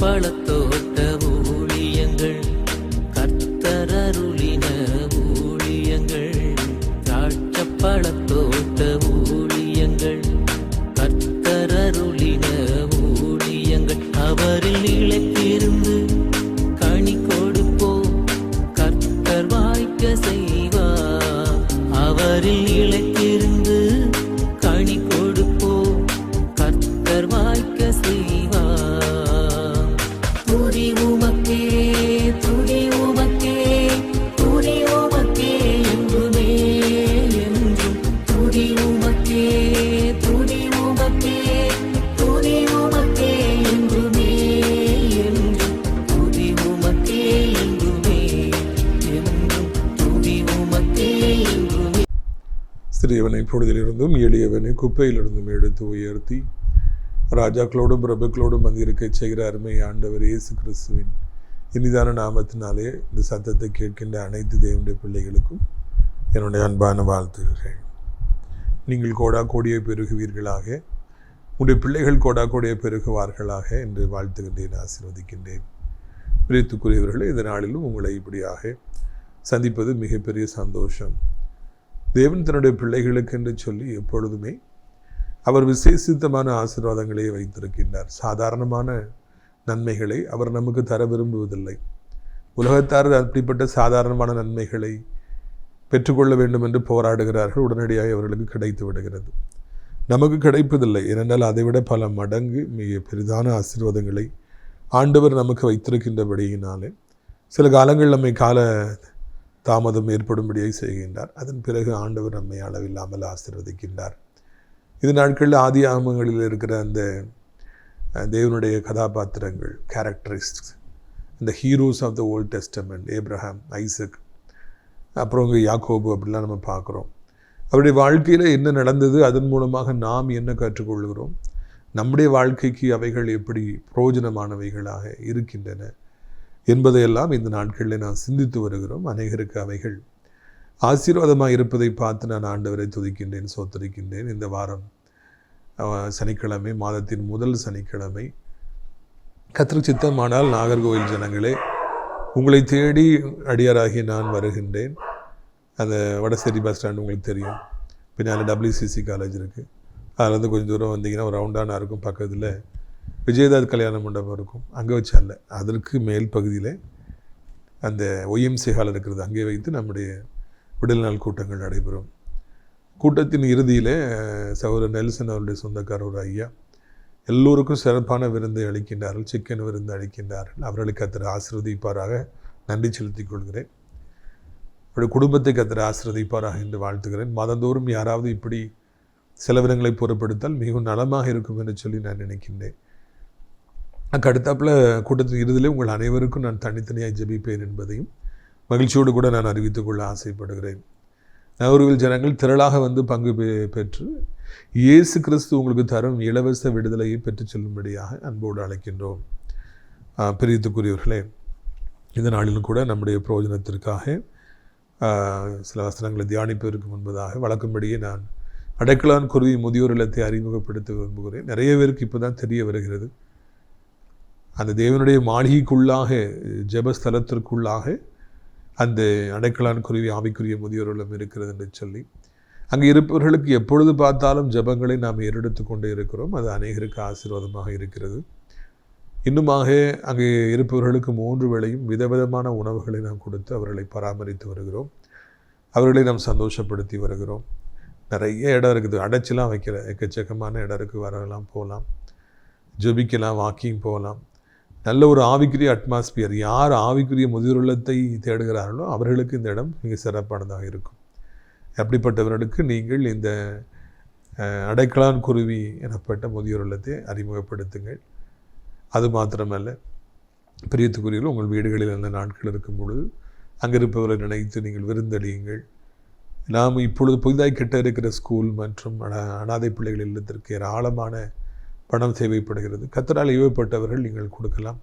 பழத்தோட்ட ஊழியங்கள், கர்த்தரருளின ஊழியங்கள். திராட்சை பழத்தோட்ட ஊழியங்கள், கர்த்தரருளின ஊழியங்கள். அவரில் நிலைத்திருந்து கனி கொடுப்போம், கர்த்தர் வாய்க்க செய்வார். அவரில் நிலைத்திருந்து கனி கொடுப்போம், கர்த்தர் வாய்க்க செய்வார். துதி உமக்கே, துதி உமக்கே, துதி உமக்கே என்றுமே என்றும். துதி உமக்கே, துதி உமக்கே, துதி உமக்கே என்றுமே என்றும். துதி உமக்கே என்றுமே என்றும். துதி உமக்கே என்றுமே. சிறியவனை பொழுதிலிருந்தும் எளியவனை குப்பையிலிருந்தும் எடுத்து உயர்த்தி ராஜாக்களோடும் பிரபுக்களோடும் வந்திருக்க செய்கிற அருமை ஆண்டவர் இயேசு கிறிஸ்துவின் இனிதான நாமத்தினாலே இந்த சத்தத்தை கேட்கின்ற அனைத்து தேவனுடைய பிள்ளைகளுக்கும் என்னுடைய அன்பான வாழ்த்துகிறேன். நீங்கள் கோடா கோடியை பெருகுவீர்களாக, உங்களுடைய பிள்ளைகள் கோடா கோடியை பெருகுவார்களாக என்று வாழ்த்துகின்றேன், ஆசீர்வதிக்கின்றேன். பிரியத்துக்குரியவர்களே, இந்த நாளிலும் உங்களை இப்படியாக சந்திப்பது மிகப்பெரிய சந்தோஷம். தேவன் தன்னுடைய பிள்ளைகளுக்கு என்று சொல்லி எப்பொழுதுமே அவர் விசேஷித்தமான ஆசீர்வாதங்களை வைத்திருக்கின்றார். சாதாரணமான நன்மைகளை அவர் நமக்கு தர விரும்புவதில்லை. உலகத்தார் அப்படிப்பட்ட சாதாரணமான நன்மைகளை பெற்றுக்கொள்ள வேண்டும் என்று போராடுகிறார்கள், உடனடியாக அவர்களுக்கு கிடைத்து விடுகிறது. நமக்கு கிடைப்பதில்லை, ஏனென்றால் அதைவிட பல மடங்கு மிக பெரிதான ஆசீர்வாதங்களை ஆண்டவர் நமக்கு வைத்திருக்கின்றபடியினாலே சில காலங்கள் நம்மை கால தாமதம் ஏற்படும்படியாக செய்கின்றார். அதன் பிறகு ஆண்டவர் நம்மை அளவில்லாமல் ஆசீர்வதிக்கின்றார். இது நாட்களில் ஆதி ஆகமங்களில் இருக்கிற அந்த தேவனுடைய கதாபாத்திரங்கள், கேரக்டரிஸ்டிக்ஸ், இந்த heroes of the Old Testament, Abraham, Isaac, அப்புறம் இங்கே யாக்கோபு, அப்படிலாம் நம்ம பார்க்குறோம். அவருடைய வாழ்க்கையில் என்ன நடந்தது, அதன் மூலமாக நாம் என்ன கற்றுக்கொள்கிறோம், நம்முடைய வாழ்க்கைக்கு அவைகள் எப்படி பிரயோஜனமானவைகளாக இருக்கின்றன என்பதையெல்லாம் இந்த நாட்களில் நான் சிந்தித்து வருகிறோம். அநேகருக்கு அவைகள் ஆசீர்வாதமாக இருப்பதை பார்த்து நான் ஆண்டவரை துதிக்கின்றேன், சோத்தரிக்கின்றேன். இந்த வாரம் சனிக்கிழமை, மாதத்தின் முதல் சனிக்கிழமை, கர்த்தருக்கு சித்தமானால் நாகர்கோவில் ஜனங்களே, உங்களை தேடி அடியாராகி நான் வருகின்றேன். அந்த வடசேரி பஸ் ஸ்டாண்ட் உங்களுக்கு தெரியும், பின்னால் WCC காலேஜ் இருக்குது, அதில் கொஞ்சம் தூரம் வந்தீங்கன்னா ஒரு ரவுண்டானா இருக்கும், பக்கத்தில் விஜயதாத் கல்யாண மண்டபம் இருக்கும், அங்கே வச்சால அதற்கு மேல் பகுதியில் அந்த OMC ஹால் இருக்கிறது, அங்கே வைத்து நம்முடைய விடுதலை நாள் கூட்டங்கள் நடைபெறும். கூட்டத்தின் இறுதியில் சகோதரர் நெல்சன் அவருடைய சொந்தக்காரர் ஒரு ஐயா எல்லோருக்கும் சிறப்பான விருந்து அளிக்கின்றார்கள், சிக்கன் விருந்து அளிக்கின்றார்கள். அவர்களுக்கு கர்த்தர் ஆசீர்வதிப்பாராக, நன்றி செலுத்திக் கொள்கிறேன். அவருடைய குடும்பத்தை கர்த்தர் ஆசீர்வதிப்பாராக என்று வாழ்த்துகிறேன். மாதந்தோறும் யாராவது இப்படி செலவினங்களை பொருட்படுத்தால் மிகவும் நலமாக இருக்கும் என்று சொல்லி நான் நினைக்கின்றேன். அதுக்கடுத்தாப்பில் கூட்டத்தின் இறுதியிலே உங்கள் அனைவருக்கும் நான் தனித்தனியாக ஜெபிப்பேன் என்பதையும் மகிழ்ச்சியோடு கூட நான் அறிவித்துக்கொள்ள ஆசைப்படுகிறேன். நாகர்கோவில் ஜனங்கள் திரளாக வந்து பங்கு பெற்று இயேசு கிறிஸ்து உங்களுக்கு தரும் இலவச விடுதலையை பெற்று செல்லும்படியாக அன்போடு அழைக்கின்றோம். பிரியத்துக்குரியவர்களே, இந்த நாளிலும் கூட நம்முடைய பிரயோஜனத்திற்காக சில வசனங்களை தியானிப்பதற்கு முன்பதாக வழக்கம்படியே நான் அடைக்கலான் குருவி முதியோர் இல்லத்தை அறிமுகப்படுத்த விரும்புகிறேன். நிறைய பேருக்கு இப்போ தான் தெரிய வருகிறது, அந்த தேவனுடைய மாளிகைக்குள்ளாக, ஜெபஸ்தலத்திற்குள்ளாக அந்த அடைக்கலான் குருவி ஆவிக்குரிய முதியோர்களும் இருக்கிறது என்று சொல்லி, அங்கே இருப்பவர்களுக்கு எப்பொழுது பார்த்தாலும் ஜெபங்களை நாம் ஏறெடுத்து கொண்டே இருக்கிறோம். அது அநேகருக்கு ஆசீர்வாதமாக இருக்கிறது. இன்னுமாக அங்கே இருப்பவர்களுக்கு 3 வேளையும் விதவிதமான உணவுகளை நாம் கொடுத்து அவர்களை பராமரித்து வருகிறோம், அவர்களை நாம் சந்தோஷப்படுத்தி வருகிறோம். நிறைய இடம் இருக்குது, அடைச்சிலாம் வைக்கிற எக்கச்சக்கமான இடம் இருக்குது, வரலாம், போகலாம், ஜெபிக்கலாம், வாக்கிங் போகலாம். நல்ல ஒரு ஆவிக்குரிய அட்மாஸ்பியர். யார் ஆவிக்குரிய முதியோர் தேடுகிறார்களோ அவர்களுக்கு இந்த இடம் மிக சிறப்பானதாக இருக்கும். அப்படிப்பட்டவர்களுக்கு நீங்கள் இந்த அடைக்கலான் குருவி எனப்பட்ட முதியோர் இல்லத்தை அறிமுகப்படுத்துங்கள். அது மாத்திரமல்ல, பிரியத்துக்குரியவர்கள், உங்கள் வீடுகளில் நல்ல நாட்கள் இருக்கும் பொழுது அங்கே இருப்பவரை நினைத்து நீங்கள் விருந்தளியுங்கள். நாம் இப்பொழுது புதிதாய் கிட்ட இருக்கிற ஸ்கூல் மற்றும் அனாதை பிள்ளைகள் இல்லத்திற்கு ஏராளமான பணம் தேவைப்படுகிறது. கர்த்தரால் ஏவப்பட்டவர்கள் நீங்கள் கொடுக்கலாம்.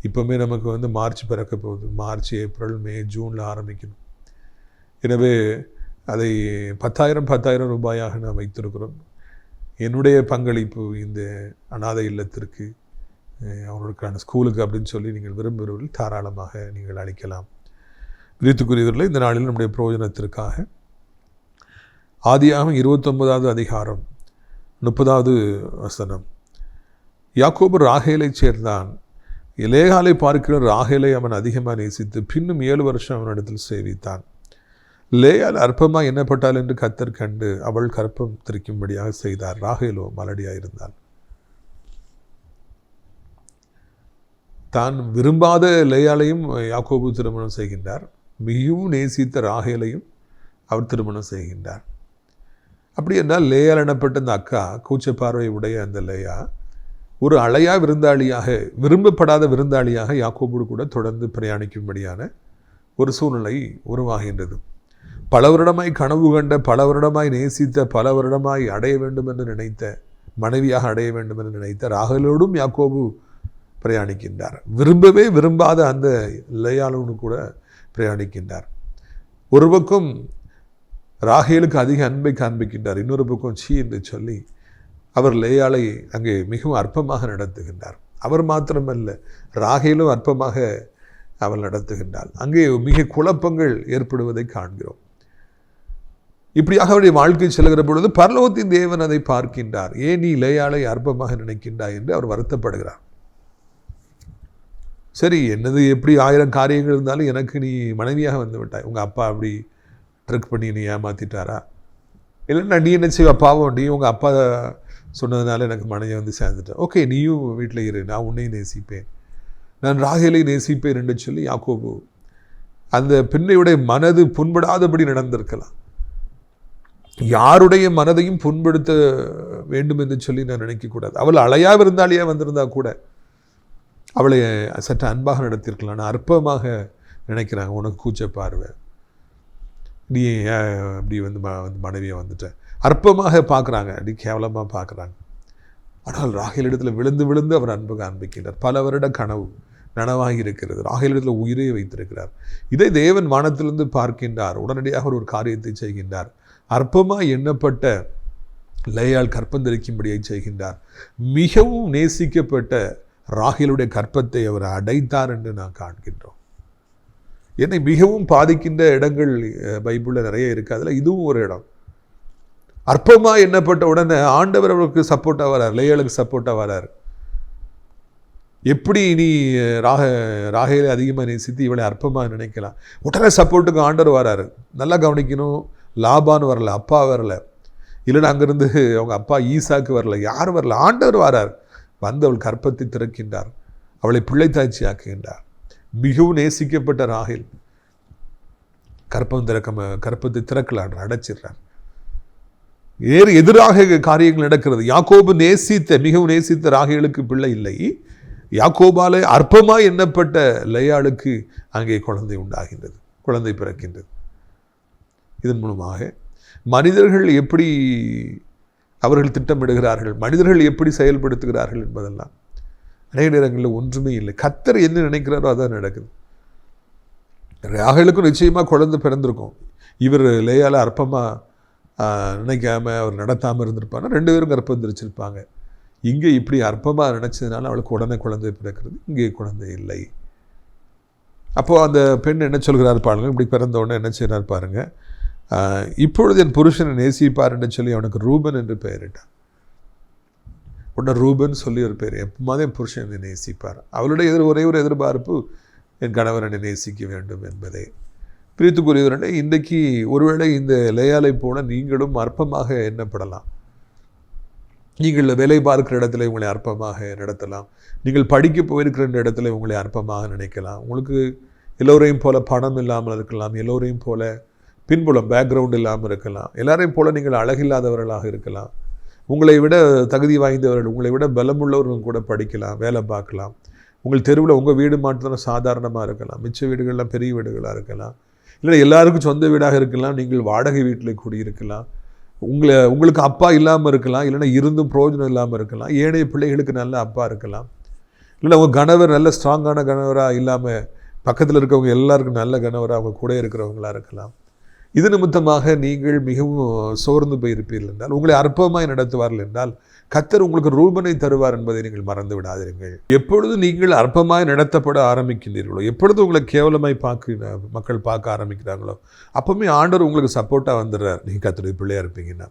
இப்போவுமே நமக்கு மார்ச் பிறக்க போகுது, மார்ச், ஏப்ரல், மே, ஜூனில் ஆரம்பிக்கணும். எனவே அதை 10,000 ரூபாயாக நான் வைத்திருக்கிறோம். என்னுடைய பங்களிப்பு இந்த அனாதை இல்லத்திற்கு அவர்களுக்கான ஸ்கூலுக்கு அப்படின்னு சொல்லி நீங்கள் விரும்புகிறவர்கள் தாராளமாக நீங்கள் அளிக்கலாம். பிரியத்துக்குரியவர்களே, இந்த நாளில் நம்முடைய பிரயோஜனத்திற்காக ஆதியாகமம் 29வது அதிகாரம் 30வது வசனம். யாக்கோபு ராகேலைச் சேர்ந்தான். லேயாளை பார்க்கிற ராகேலை அவன் அதிகமாக நேசித்து பின்னும் 7 வருஷம் அவனிடத்தில் சேவித்தான். லேயாள் அற்பமாக எண்ணப்பட்டாள் என்று கர்த்தர் கண்டு அவள் கற்பம் திரிக்கும்படியாக செய்தார். ராகேலோ மலடியாக இருந்தாள். தான் விரும்பாத லேயாளையும் யாக்கோபு திருமணம் செய்கின்றார். மிகவும் நேசித்த ராகேலையும் அவர் திருமணம் செய்கின்றார். அப்படி என்றால் லேயாள் எனப்பட்ட அந்த அக்கா, கூச்சப்பார்வை உடைய அந்த லேயா ஒரு அழையா விருந்தாளியாக, விரும்பப்படாத விருந்தாளியாக யாக்கோபோடு கூட தொடர்ந்து பிரயாணிக்கும்படியான ஒரு சூழ்நிலை உருவாகின்றது. பல வருடமாய் கனவு கண்ட, பல வருடமாய் நேசித்த, பல வருடமாய் அடைய வேண்டும் என்று நினைத்த, மனைவியாக அடைய வேண்டும் என்று நினைத்த ராகேலோடும் யாக்கோபு பிரயாணிக்கின்றார். விரும்பவே விரும்பாத அந்த லேயாளோடு கூட பிரயாணிக்கின்றார். ஒரு பக்கம் ராகேலுக்கு அதிக அன்பை காண்பிக்கின்றார், இன்னொரு பக்கம் சீ என்று சொல்லி அவர் லேயாளை அங்கே மிகவும் அற்பமாக நடத்துகின்றார். அவர் மாத்திரமல்ல, ராகேலும் அற்பமாக அவள் நடத்துகின்றாள். அங்கே மிக குழப்பங்கள் ஏற்படுவதை காண்கிறோம். இப்படியாக அவருடைய வாழ்க்கை செல்கிற பொழுது பரலோகத்தின் தேவன் அதை பார்க்கின்றார். ஏன் நீ லேயாளை அற்பமாக நினைக்கின்றாய் என்று அவர் வருத்தப்படுகிறார். சரி, என்னது எப்படி 1000 காரியங்கள் இருந்தாலும் எனக்கு நீ மனைவியாக வந்து விட்டாய். உங்கள் அப்பா அப்படி ட்ரிக் பண்ணி நீ ஏமாற்றிட்டாரா? இல்லைன்னா நீ என்ன செய்வ? பாவம், நீ உங்கள் அப்பா சொன்னதுனால எனக்கு மனைவி வந்து சேர்ந்துட்டேன். ஓகே, நீயும் வீட்டில் இரு, நான் உன்னையும் நேசிப்பேன், நான் ராகேலை நேசிப்பேன் என்று சொல்லி யாக்கோபு அந்த பெண்ணையுடைய மனது புண்படாதபடி நடந்திருக்கலாம். யாருடைய மனதையும் புண்படுத்த வேண்டும் என்று சொல்லி நான் நினைக்கக்கூடாது. அவள் அழையா விருந்தாளியா வந்திருந்தா கூட அவளை சற்று அன்பாக நடத்தியிருக்கலாம். நான் அற்பமாக நினைக்கிறாங்க, உனக்கு கூச்ச பார்வை, நீ அப்படி வந்து மனைவியை வந்துட்டேன், அற்பமாக பார்க்குறாங்க, அப்படி கேவலமாக பார்க்குறாங்க. ஆனால் ராகேலிடத்தில் விழுந்து விழுந்து அவர் அன்பு காண்பிக்கின்றார். பல வருட கனவு நனவாகி இருக்கிறது. ராகேலிடத்தில் உயிரை வைத்திருக்கிறார். இதை தேவன் வானத்திலிருந்து பார்க்கின்றார். உடனடியாக ஒரு காரியத்தை செய்கின்றார். அற்பமாக எண்ணப்பட்ட லேயாள் கற்பந்தரிக்கும்படியை செய்கின்றார். மிகவும் நேசிக்கப்பட்ட ராகேலுடைய கற்பத்தை அவர் அடைத்தார் என்று நான் காண்கின்றோம். என்னை மிகவும் பாதிக்கின்ற இடங்கள் பைபிளில் நிறைய இருக்குது. அதில் இதுவும் ஒரு இடம். அற்பமாக எண்ணப்பட்ட உடனே ஆண்டவர் அவருக்கு சப்போர்ட்டாக வரார், லேயாளுக்கு சப்போர்ட்டாக வரார். எப்படி நீ ராகேலை அதிகமாக நேசித்து இவளை அற்பமாக நினைக்கலாம்? உடனே சப்போர்ட்டுக்கு ஆண்டவர் வராரு. நல்லா கவனிக்கணும், லாபான்னு வரல, அப்பா வரல, இல்லைன்னா அங்கேருந்து அவங்க அப்பா ஈசாக்கு வரல, யார் வரல, ஆண்டவர் வரார். வந்து அவள் கற்பத்தை திறக்கின்றார், அவளை பிள்ளைத்தாய்ச்சி ஆக்குகின்றார். மிகவும் நேசிக்கப்பட்ட ராகேல் கற்பத்தை திறக்கலான் அடைச்சிடுறார். எதிராக காரியங்கள் நடக்கிறது. யாக்கோபு மிகவும் நேசித்த ராகேலுக்கு பிள்ளை இல்லை. யாக்கோபாலே அற்பமாய் எண்ணப்பட்ட லேயாளுக்கு அங்கே குழந்தை உண்டாகின்றது, குழந்தை பிறக்கின்றது. இதன் மூலமாக மனிதர்கள் எப்படி அவர்கள் திட்டமிடுகிறார்கள், மனிதர்கள் எப்படி செயல்படுத்துகிறார்கள் என்பதெல்லாம் அநேக நேரங்களில் ஒன்றுமே இல்லை. கர்த்தர் என்ன நினைக்கிறாரோ அதான் நடக்குது. ராகேலுக்கும் நிச்சயமாக குழந்தை பிறந்திருக்கும். இவர் லேயால அற்பமாக நினைக்காம அவர் நடத்தாமல் இருந்திருப்பாங்க. 2 பேரும் கற்பம் தெரிச்சிருப்பாங்க. இங்கே இப்படி அற்பமாக நினச்சதுனால அவளுக்கு உடனே குழந்தை பிறக்கிறது, இங்கே குழந்தை இல்லை. அப்போது அந்த பெண் என்ன சொல்கிறார் பாருங்கள், இப்படி பிறந்த உடனே என்ன செய்கிறார் பாருங்கள், இப்பொழுது என் புருஷனை நேசிப்பார் என்று சொல்லி அவனுக்கு ரூபன் என்று பெயரிட்டான். உடனே ரூபன் சொல்லி ஒரு பேர், எப்போது என் புருஷன் என்னை நேசிப்பார். அவளுடைய ஒரே ஒரு எதிர்பார்ப்பு என் கணவர் என்னை நேசிக்க வேண்டும் என்பதே. பிரித்துக்குரியவர்களே, இன்றைக்கு ஒருவேளை இந்த லேயாளை போல நீங்களும் அற்பமாக எண்ணப்படலாம். நீங்கள் வேலை பார்க்கிற இடத்துல உங்களை அற்பமாக நடத்தலாம். நீங்கள் படிக்க போயிருக்கிற இடத்துல உங்களை அற்பமாக நினைக்கலாம். உங்களுக்கு எல்லோரையும் போல பணம் இல்லாமல் இருக்கலாம், எல்லோரையும் போல பின்புலம் பேக்ரவுண்ட் இல்லாமல் இருக்கலாம், எல்லாரையும் போல நீங்கள் அழகில்லாதவர்களாக இருக்கலாம், உங்களை விட தகுதி வாய்ந்தவர்கள், உங்களை விட பலமுள்ளவர்கள் கூட படிக்கலாம், வேலை பார்க்கலாம். உங்கள் தெருவில் உங்கள் வீடு மாற்றம் சாதாரணமாக இருக்கலாம், மிச்ச வீடுகள்லாம் பெரிய வீடுகளாக இருக்கலாம், இல்லை எல்லாருக்கும் சொந்த வீடாக இருக்கலாம், நீங்கள் வாடகை வீட்டில் கூடியிருக்கலாம், உங்களுக்கு அப்பா இல்லாமல் இருக்கலாம், இல்லைன்னா இருந்தும் பிரயோஜனம் இல்லாமல் இருக்கலாம், ஏனைய பிள்ளைகளுக்கு நல்ல அப்பா இருக்கலாம், இல்லைன்னா உங்கள் கணவர் நல்ல ஸ்ட்ராங்கான கணவராக இல்லாமல் பக்கத்தில் இருக்கவங்க எல்லாருக்கும் நல்ல கணவராக அவங்க கூட இருக்கிறவங்களாக இருக்கலாம். இது நிமித்தமாக நீங்கள் மிகவும் சோர்ந்து போயிருப்பீர்கள் என்றால், உங்களை அற்பமாய் நடத்துவார்கள் என்றால், கர்த்தர் உங்களுக்கு ரூபனை தருவார் என்பதை நீங்கள் மறந்து விடாதீர்கள். எப்பொழுது நீங்கள் அற்பமாய் நடத்தப்பட ஆரம்பிக்கின்றீர்களோ, எப்பொழுது உங்களை கேவலமாய் மக்கள் பார்க்க ஆரம்பிக்கிறாங்களோ, அப்பவுமே ஆண்டவர் உங்களுக்கு சப்போர்ட்டாக வந்துடுறார். நீங்கள் கர்த்தருடைய பிள்ளையாக இருப்பீங்கன்னா.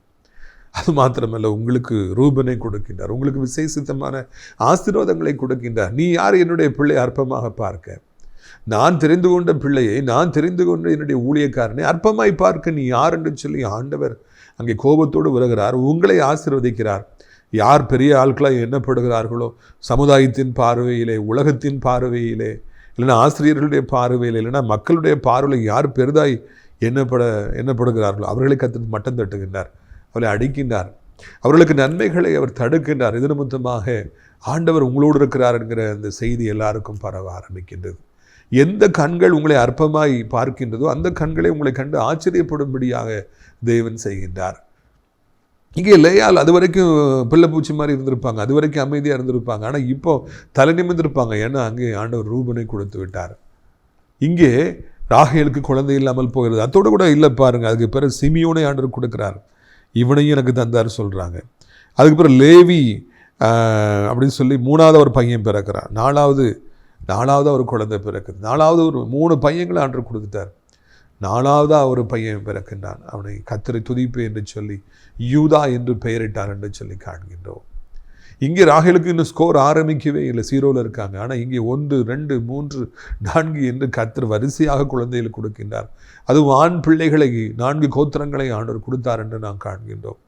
அது மாத்திரமல்ல, உங்களுக்கு ரூபனை கொடுக்கின்றார், உங்களுக்கு விசேஷித்தமான ஆசீர்வாதங்களை கொடுக்கின்றார். நீ யார் என்னுடைய பிள்ளை அற்பமாக பார்க்க? நான் தெரிந்து கொண்ட பிள்ளையை, நான் தெரிந்து கொண்ட என்னுடைய ஊழியக்காரனை அற்பமாய் பார்க்க நீ யார் என்று சொல்லி ஆண்டவர் அங்கே கோபத்தோடு வருகிறார். உங்களை ஆசீர்வதிக்கிறார். யார் பெரிய ஆட்களாக எண்ணப்படுகிறார்களோ, சமுதாயத்தின் பார்வையிலே, உலகத்தின் பார்வையிலே, இல்லைன்னா ஆசிரியர்களுடைய பார்வையில், இல்லைன்னா மக்களுடைய பார்வையில் யார் பெரிதாய் எண்ணப்படுகிறார்களோ அவர்களை கர்த்தர் மட்டம் தட்டுகின்றார், அவர்களை அடிக்கின்றார், அவர்களுக்கு நன்மைகளை அவர் தடுக்கின்றார். இது நிமித்தமாக ஆண்டவர் உங்களோடு இருக்கிறார் என்கிற அந்த செய்தி எல்லாருக்கும் பரவ ஆரம்பிக்கின்றது. எந்த கண்கள் உங்களை அற்பமாய் பார்க்கின்றதோ அந்த கண்களை உங்களை கண்டு ஆச்சரியப்படும்படியாக தேவன் செய்கின்றார். இங்கே லேயால் அது வரைக்கும் பிள்ளை பூச்சி மாதிரி இருந்திருப்பாங்க, அது வரைக்கும் அமைதியாக இருந்திருப்பாங்க. ஆனால் இப்போ தலை நிமிர்ந்திருப்பாங்க. ஏன்னா அங்கே ஆண்டவர் ரூபனை கொடுத்து விட்டார். இங்கே ராகேலுக்கு குழந்தை இல்லாமல் போகிறது. அதோடு கூட இல்லை பாருங்கள், அதுக்கு பிறகு சிமியோனை ஆண்டவர் கொடுக்குறார். இவனையும் எனக்கு தந்தார் சொல்கிறாங்க. அதுக்கு பிறகு லேவி அப்படின்னு சொல்லி 3வது ஒரு பையன் பிறக்கிறார். 4வது ஒரு குழந்தை பிறக்குது. 4வது ஒரு 3 பையங்களை ஆண்டவர் கொடுத்துட்டார். 4வதாக ஒரு பையன் பிறக்கின்றான். அவனை கர்த்தரை துதிப்பே என்று சொல்லி யூதா என்று பெயரிட்டார் என்று சொல்லி காண்கின்றோம். இங்கே ராகேலுக்கு இன்னும் ஸ்கோர் ஆரம்பிக்கவே இல்லை, 0ல் இருக்காங்க. ஆனால் இங்கே 1, 2, 3, 4 என்று கர்த்தர் வரிசையாக குழந்தைகள் கொடுக்கின்றார். அதுவும் ஆண் பிள்ளைகளை 4 கோத்திரங்களை ஆண்டவர் கொடுத்தார் என்று நாம் காண்கின்றோம்.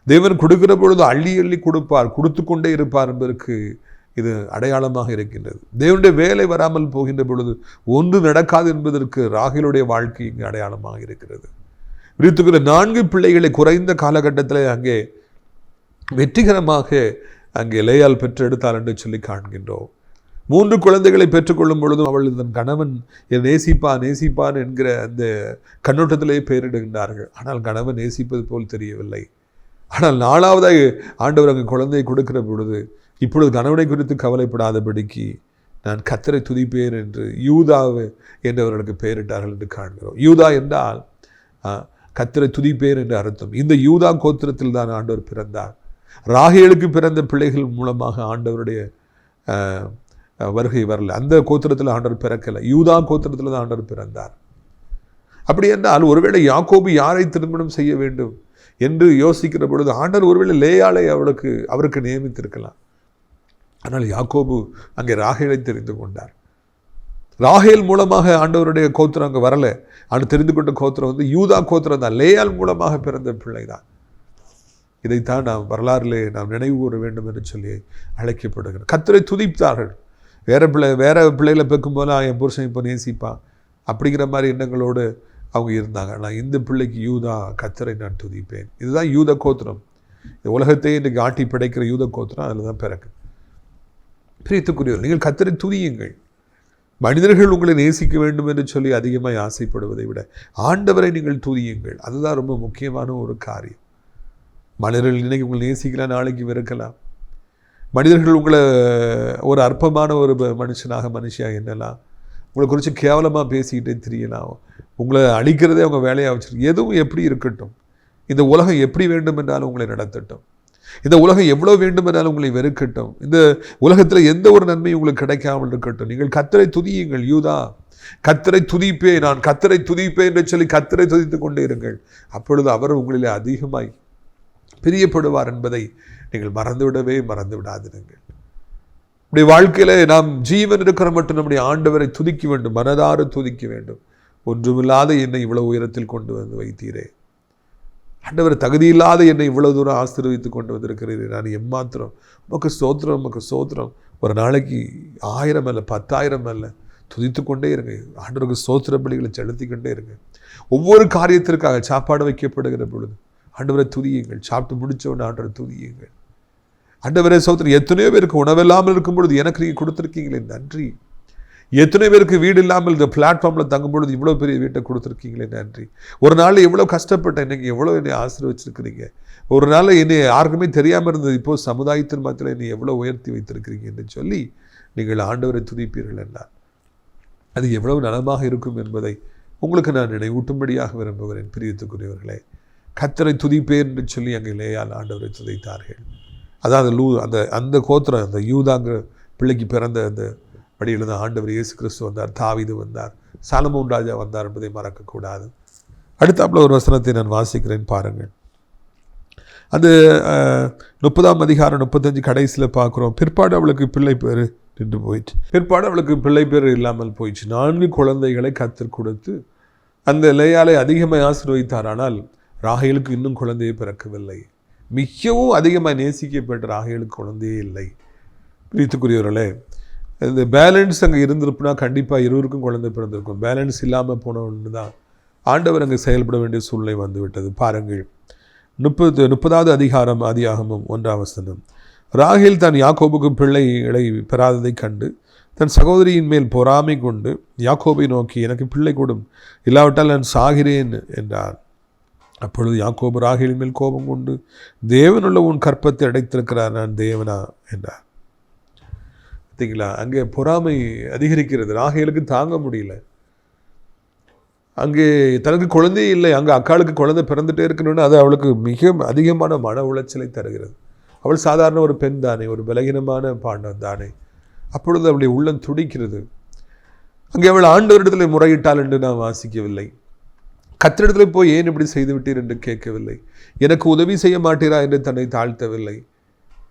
தேவன் கொடுக்கிற பொழுது அள்ளி அள்ளி கொடுப்பார், கொடுத்து கொண்டே இருப்பார் என்பதற்கு இது அடையாளமாக இருக்கின்றது. தேவனுடைய வேலை வராமல் போகின்ற பொழுது ஒன்று நடக்காது என்பதற்கு ராகேலுடைய வாழ்க்கை இங்கு அடையாளமாக இருக்கிறது. விரித்துக்கிற 4 பிள்ளைகளை குறைந்த காலகட்டத்தில் அங்கே வெற்றிகரமாக அங்கே லேயால் பெற்றெடுத்தாள் என்று சொல்லி காண்கின்றோம். 3 குழந்தைகளை பெற்றுக்கொள்ளும் பொழுதும் அவள் தன் கணவன் நேசிப்பான் என்கிற அந்த கண்ணோட்டத்திலே பெயரிடுகின்றார்கள். ஆனால் கணவன் நேசிப்பது போல் தெரியவில்லை. ஆனால் 4வதாக ஆண்டவர் அங்கே குழந்தையை கொடுக்கிற பொழுது, இப்பொழுது கணவனை குறித்து கவலைப்படாதபடிக்கு நான் கர்த்தரை துதிப்பேன் என்று யூதா என்றவர்களுக்கு பெயரிட்டார்கள் என்று காண்கிறோம். யூதா என்றால் கர்த்தரை துதிப்பேன் என்று அர்த்தம். இந்த யூதா கோத்திரத்தில் தான் ஆண்டவர் பிறந்தார். ராகேலுக்கு பிறந்த பிள்ளைகள் மூலமாக ஆண்டவருடைய வருகை வரல. அந்த கோத்திரத்தில் ஆண்டவர் பிறக்கலை, யூதா கோத்திரத்தில் தான் ஆண்டவர் பிறந்தார். அப்படி என்றால் ஒருவேளை யாக்கோபு யாரை திருமணம் செய்ய வேண்டும் என்று யோசிக்கிற பொழுது ஆண்டவர் ஒருவேளை லேயாளை அவருக்கு நியமித்திருக்கலாம். ஆனால் யாக்கோபு அங்கே ராகேலை தெரிந்து கொண்டார். ராகேல் மூலமாக ஆண்டவருடைய கோத்திரம் அங்கே வரலை. ஆனால் தெரிந்து கொண்ட கோத்திரம் யூதா கோத்திரம் தான், லேயால் மூலமாக பிறந்த பிள்ளை தான். இதைத்தான் நாம் வரலாறிலே நாம் நினைவு கூற வேண்டும் என்று சொல்லி அழைக்கப்படுகிறோம். கர்த்தரை துதித்தார்கள். வேற பிள்ளைகளை பெக்கும் போல என் புருஷன் இப்போ நேசிப்பான் அப்படிங்கிற மாதிரி எண்ணங்களோடு அவங்க இருந்தாங்க. ஆனால் இந்த பிள்ளைக்கு யூதா கர்த்தரை நான் துதிப்பேன். இதுதான் யூத கோத்திரம். இந்த உலகத்தையே இன்றைக்கு ஆட்டி படைக்கிற யூத கோத்திரம் அதில் தான் பிறகு. பிரியத்துக்குரியவர், நீங்கள் கர்த்தரை துதியுங்கள். மனிதர்கள் உங்களை நேசிக்க வேண்டும் என்று சொல்லி அதிகமாக ஆசைப்படுவதை விட ஆண்டவரை நீங்கள் துதியுங்கள். அதுதான் ரொம்ப முக்கியமான ஒரு காரியம். மனிதர்கள் இன்னைக்கு உங்களை நேசிக்கலாம், நாளைக்கு வெறுக்கலாம். மனிதர்கள் உங்களை ஒரு அற்பமான ஒரு மனுஷியாக எண்ணலாம், உங்களை குறித்து கேவலமாக பேசிக்கிட்டே தெரியலாம், உங்களை அழிக்கிறதே அவங்க வேலையாக வச்சுருக்கு. எதுவும் எப்படி இருக்கட்டும், இந்த உலகம் எப்படி வேண்டும் என்றாலும் உங்களை நடத்தட்டும், இந்த உலகம் எவ்வளோ வேண்டும் என்றாலும் உங்களை வெறுக்கட்டும், இந்த உலகத்தில் எந்த ஒரு நன்மையும் உங்களுக்கு கிடைக்காமல் இருக்கட்டும், நீங்கள் கர்த்தரை துதியுங்கள். யூதா கர்த்தரை துதிப்பேன், நான் கர்த்தரை துதிப்பேன் என்று சொல்லி கர்த்தரை துதித்து கொண்டே இருங்கள். அப்பொழுது அவர் உங்களிலே அதிகமாய் பிரியப்படுவார் என்பதை நீங்கள் மறந்து விடாதிருங்கள். நம்முடைய வாழ்க்கையில் நாம் ஜீவன் இருக்கிற மட்டும் நம்முடைய ஆண்டவரை துதிக்க வேண்டும், மனதார துதிக்க வேண்டும். ஒன்றுமில்லாத என்னை இவ்வளவு உயரத்தில் கொண்டு வந்து வைத்தீரே, ஆண்டவர் தகுதியில்லாத என்னை இவ்வளவு தூரம் ஆசீர்வதித்து கொண்டு வந்திருக்கிறீரே, நான் எம்மாத்திரம் உமக்கு ஸ்தோத்திரம். ஒரு நாளைக்கு 1000 அல்ல 10,000 அல்ல துதித்து கொண்டே இருங்க. ஆண்டவருக்கு ஸ்தோத்திர பலிகளை செலுத்தி கொண்டே இருங்க. ஒவ்வொரு காரியத்திற்காக சாப்பாடு வைக்கப்படுகிற பொழுது ஆண்டவரை துதியுங்கள். சாப்பிட்டு முடித்தவொன்னு ஆண்டவரை துதியுங்கள். ஆண்டவரே ஸ்தோத்திரம். எத்தனையோ பேருக்கு உணவில்லாமல் இருக்கும் பொழுது எனக்கு நீங்கள் கொடுத்துருக்கீங்களே நன்றி. எத்தனை பேருக்கு வீடு இல்லாமல் இந்த பிளாட்ஃபார்மில் தங்கும் பொழுது இவ்வளோ பெரிய வீட்டை கொடுத்துருக்கீங்களே நன்றி. ஒரு நாளில் எவ்வளோ கஷ்டப்பட்டேன், இன்றைக்கி எவ்வளோ என்னை ஆசீர்வச்சிருக்கிறீங்க. ஒரு நாளில் என்னை யாருக்குமே தெரியாமல் இருந்தது, இப்போது சமுதாயத்தின் மத்தியில் என்னை எவ்வளோ உயர்த்தி வைத்திருக்கிறீங்க என்று சொல்லி நீங்கள் ஆண்டவரை துதிப்பீர்கள் என்றால் அது எவ்வளவு நலமாக இருக்கும் என்பதை உங்களுக்கு நான் நினைவூட்டும்படியாக விரும்புகிறேன். பிரியத்துக்குரியவர்களே, கர்த்தரை துதிப்பேன் என்று சொல்லி அங்கே லேயால் ஆண்டவரை துதித்தார்கள். அதாவது அந்த கோத்திரம், அந்த யூதாங்கிற பிள்ளைக்கு பிறந்த அந்த வழியில் தான் ஆண்டவர் இயேசு கிறிஸ்து வந்தார், தாவீது வந்தார், சாலமோன் ராஜா வந்தார் என்பதை மறக்கக்கூடாது. அடுத்தாப்புல ஒரு வசனத்தை நான் வாசிக்கிறேன் பாருங்கள். அது 30ஆம் அதிகாரம் 35 கடைசியில் பார்க்குறோம். பிற்பாடு அவளுக்கு பிள்ளை பேர் நின்று போயிடுச்சு. பிற்பாடு அவளுக்கு பிள்ளை பேர் இல்லாமல் போயிடுச்சு. 4 குழந்தைகளை கர்த்தர் கொடுத்து அந்த லேயாலை அதிகமாக ஆசீர்வதித்தார். ஆனால் ராகேலுக்கு இன்னும் குழந்தையே பிறக்கவில்லை. மிகவும் அதிகமாக நேசிக்கப்பட்ட ராகேலுக்கு குழந்தையே இல்லை. பிரியத்துக்குரியவர்களே, இந்த பேலன்ஸ் அங்கே இருந்திருப்புனா கண்டிப்பாக இருவருக்கும் குழந்தை பிறந்திருக்கும். பேலன்ஸ் இல்லாமல் போன ஒன்று தான் ஆண்டவர் அங்கே செயல்பட வேண்டிய சூழ்நிலை வந்துவிட்டது. பாருங்கள், 30வது அதிகாரம் ஆதியாகமம் 1ஆம் வசனம். ராகேல் தான் யாக்கோபுக்கு பிள்ளைகளை பெறாததை கண்டு தன் சகோதரியின் மேல் பொறாமை கொண்டு யாக்கோபை நோக்கி, எனக்கு பிள்ளை கொடும், இல்லாவிட்டால் நான் சாகிறேன் என்றார். அப்பொழுது யாக்கோபு ராகேலின் மேல் கோபம் கொண்டு, தேவனுள்ள உன் கற்பத்தை அடைத்திருக்கிறார், நான் தேவனா என்றார். பார்த்தீங்களா, அங்கே பொறாமை அதிகரிக்கிறது. ராகேலுக்கு தாங்க முடியல. அங்கே தனக்கு குழந்தையே இல்லை, அங்கே அக்காளுக்கு குழந்தை பிறந்துகிட்டே இருக்கணும்னு அது அவளுக்கு மிக அதிகமான மன உளைச்சலை தருகிறது. அவள் சாதாரண ஒரு பெண் தானே, ஒரு பலகீனமான பாண்டம் தானே. அப்பொழுது அவளுடைய உள்ளம் துடிக்கிறது. அங்கே அவள் ஆண்டவரிடத்தில் முறையிட்டாள் என்று நான் வாசிக்கவில்லை. கர்த்தரிடத்தில் போய் ஏன் இப்படி செய்து விட்டீர் என்று கேட்கவில்லை. எனக்கு உதவி செய்ய மாட்டீரா என்று தன்னை தாழ்த்தவில்லை.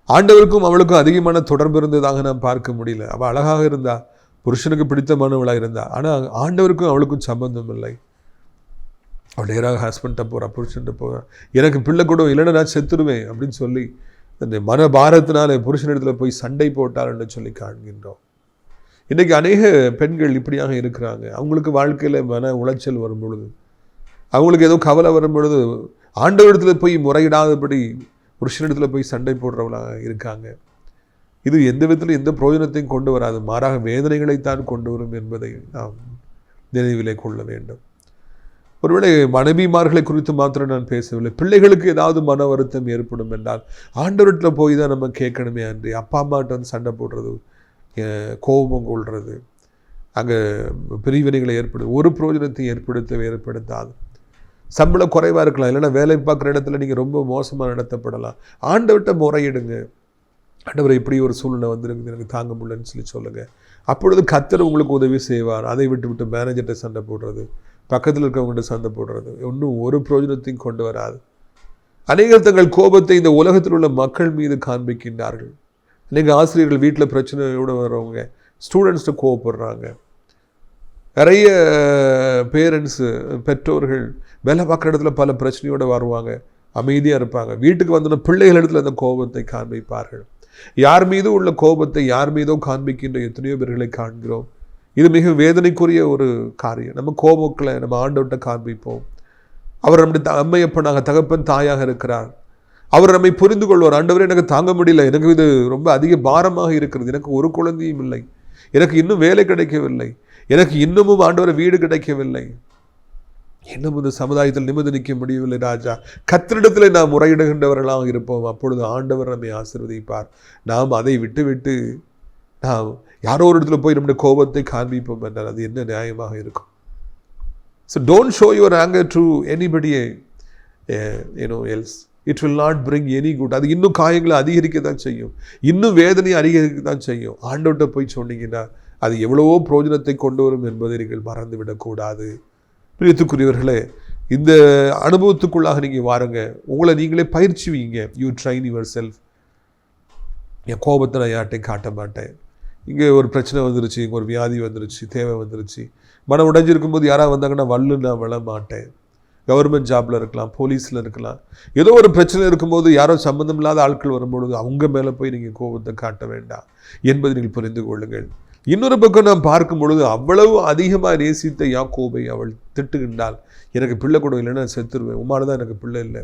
ஆண்டவருக்கும் அவளுக்கும் அதிகமான தொடர்பு இருந்ததாக நாம் பார்க்க முடியல. அவள் அழகாக இருந்தா, புருஷனுக்கு பிடித்தமானவளாக இருந்தா. ஆனால் ஆண்டவருக்கும் அவளுக்கும் சம்பந்தம் இல்லை. அவள் நேராக ஹஸ்பண்ட்டை போகிறா, புருஷன்ட்ட போகிறா, எனக்கு பிள்ளை கூட இல்லைன்னா நான் செத்துடுவேன் அப்படின்னு சொல்லி அந்த மன பாரத்தினால புருஷனிடத்தில் போய் சண்டை போட்டாள்னு சொல்லி காண்கின்றோம். இன்றைக்கி அநேக பெண்கள் இப்படியாக இருக்கிறாங்க. அவங்களுக்கு வாழ்க்கையில் மன உளைச்சல் வரும் பொழுது, அவங்களுக்கு ஏதோ கவலை வரும் பொழுது ஆண்டவரிடத்தில் போய் முறையிடாதபடி புருஷனிடத்தில் போய் சண்டை போடுறவளாக இருக்காங்க. இது எந்த விதத்தில் எந்த பிரயோஜனத்தையும் கொண்டு வராது, மாறாக வேதனைகளைத்தான் கொண்டு வரும் என்பதை நாம் நினைவிலே கொள்ள வேண்டும். ஒருவேளை மனைவிமார்களை குறித்து மாத்திரம் நான் பேசவில்லை. பிள்ளைகளுக்கு ஏதாவது மன வருத்தம் ஏற்படும் என்றால் ஆண்டவரிடத்தில் போய் தான் நம்ம கேட்கணுமே அன்றி அப்பா அம்மாட்ட வந்து சண்டை போடுறது, கோபம் கொள்வது, அங்கே பிரிவினைகளை ஒரு பிரயோஜனத்தை ஏற்படுத்தாது. சம்பளம் குறைவாக இருக்கலாம், இல்லைன்னா வேலை பார்க்குற இடத்துல நீங்கள் ரொம்ப மோசமாக நடத்தப்படலாம். ஆண்டவர்கிட்ட முறையிடுங்க. ஆண்டவரை இப்படி ஒரு சூழ்நிலை வந்துருக்கு, எனக்கு தாங்க முடியலன்னு சொல்லி சொல்லுங்கள். அப்பொழுது கர்த்தர் உங்களுக்கு உதவி செய்வார். அதை விட்டு மேனேஜர்கிட்ட சண்டை போடுறது, பக்கத்தில் இருக்கவங்கள்ட்ட சண்டை போடுறது ஒன்றும் ஒரு பிரயோஜனத்தையும் கொண்டு வராது. அநேகர் தங்கள் கோபத்தை இந்த உலகத்தில் உள்ள மக்கள் மீது காண்பிக்கின்றார்கள். அநேக ஆசிரியர்கள் வீட்டில் பிரச்சனையோடு வர்றவங்க ஸ்டூடெண்ட்ஸ்ட்டு கோவப்படுறாங்க. நிறைய பேரண்ட்ஸு, பெற்றோர்கள் வேலை பார்க்குற இடத்துல பல பிரச்சனையோடு வருவாங்க, அமைதியாக இருப்பாங்க. வீட்டுக்கு வந்தோன்னா பிள்ளைகள் இடத்துல அந்த கோபத்தை காண்பிப்பார்கள். யார் மீது உள்ள கோபத்தை யார் மீதோ காண்பிக்கின்ற எத்தனையோ பேர்களை காண்கிறோம். இது மிக வேதனைக்குரிய ஒரு காரியம். நம்ம கோபங்களை நம்ம ஆண்டவர்கிட்ட காண்பிப்போம். அவர் நம்முடைய அம்மையப்பனாக, தகப்பன் தாயாக இருக்கிறார். அவர் நம்மை புரிந்து கொள்வார். ஆண்டவரே, எனக்கு தாங்க முடியல, எனக்கு இது ரொம்ப அதிக பாரமாக இருக்கிறது, எனக்கு ஒரு குழந்தையும் இல்லை, எனக்கு இன்னும் வேலை கிடைக்கவில்லை, எனக்கு இன்னமும் ஆண்டவரை வீடு கிடைக்கவில்லை, இன்னும் இந்த சமுதாயத்தில் நிமிர்ந்து நிற்க முடியவில்லை ராஜா. கர்த்தரிடத்தில் நாம் முறையிடுகின்றவர்களாக இருப்போம். அப்பொழுது ஆண்டவர் நம்மை ஆசீர்வதிப்பார். நாம் அதை விட்டு நாம் யாரோ ஒரு இடத்துல போய் நம்முடைய கோபத்தை காண்பிப்போம் என்றால் அது என்ன நியாயமாக இருக்கும்? So don't show your anchor to anybody else. It will not bring any good. அது இன்னும் காயங்களை அதிகரிக்க தான் செய்யும், இன்னும் வேதனையை அதிகரிக்க தான் செய்யும். ஆண்டவர்கிட்ட போய் சொன்னீங்கன்னா அது எவ்வளவோ பிரயோஜனத்தை கொண்டு வரும் என்பதை நீங்கள் மறந்துவிடக்கூடாது. பிரியத்துக்குரியவர்களே, இந்த அனுபவத்துக்குள்ளாக நீங்கள் வாருங்க. உங்களை நீங்களே பயிற்சி வைங்க. You train yourself. என் கோபத்தை நான் யார்ட்டையும் காட்ட மாட்டேன். இங்கே ஒரு பிரச்சனை வந்துருச்சு, இங்கே ஒரு வியாதி வந்துருச்சு, தேவை வந்துருச்சு, மனம் உடைஞ்சிருக்கும்போது யாராவது வந்தாங்கன்னா நான் விழ மாட்டேன். கவர்மெண்ட் ஜாபில் இருக்கலாம், போலீஸில் இருக்கலாம், ஏதோ ஒரு பிரச்சனை இருக்கும்போது யாரோ சம்பந்தம் இல்லாத ஆட்கள் வரும்பொழுது அவங்க மேலே போய் நீங்கள் கோபத்தை காட்ட வேண்டாம் என்பதை நீங்கள் புரிந்து கொள்ளுங்கள். இன்னொரு பக்கம் நாம் பார்க்கும் பொழுது அவ்வளவு அதிகமாக நேசித்த யாக்கோபை அவள் திட்டுகின்றாள். எனக்கு பிள்ளை கூட இல்லைன்னா செத்துருவேன், உமானு தான் எனக்கு பிள்ளை இல்லை.